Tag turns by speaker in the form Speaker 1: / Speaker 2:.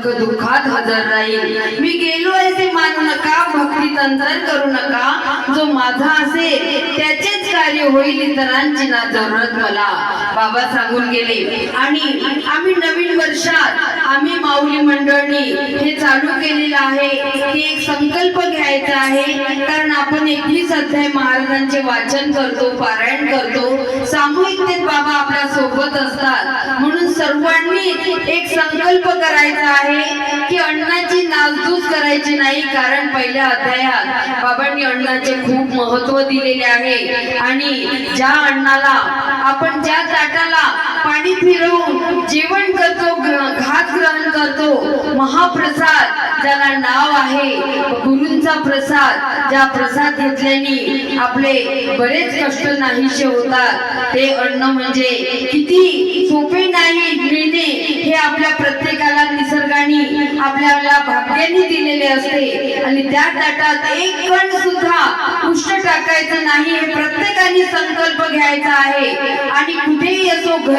Speaker 1: सुख दुःखात हजर राहील। मी गेलो असे मानू नका, भक्ती तंत्र करू नका, जो माझा असेल त्याचेच कार्य होईल, इतरांची ना जरूरत मला, बाबा सांगून गेले। आणि आम्ही नवीन वर्षात आम्ही माऊली मंडळी हे चालू केलेलं आहे की एक संकल्प घ्यायचा आहे, कारण आपण 21 अध्याय महाराजांचे वाचन करतो, पारायण करतो, सामूहिकतेत बाबा आपल्या सोबत असतात, म्हणून सर्वांनी एक संकल्प करायचा आहे की अन्नाची नासधूस करायची नाही, कारण पहिल्या अध्यायात बाबांनी अन्नाचे खूप महत्व दिलेले आहे। आणि ज्या अन्नाला आपण ज्या ताटाला पाणी फिरवून जेवण करतो, घात ग्रहण करतो, महाप्रसाद ज्याला नाव आहे, गुरूंचा प्रसाद, ज्या प्रसाद घेतल्याने आपले बरेच कष्ट नाहीसे होतात, ते अन्न म्हणजे किती सोपे नाही मिळणे, हे आपल्या प्रत्येकाला निसर्गाने आपल्याला भाग्याने दिलेले असते। आणि त्या ताटात एक कण सुद्धा उष्ट टाकायचं नाही, हे प्रत्येकाने संकल्प घ्यायचा आहे। आणि कुठेही असो,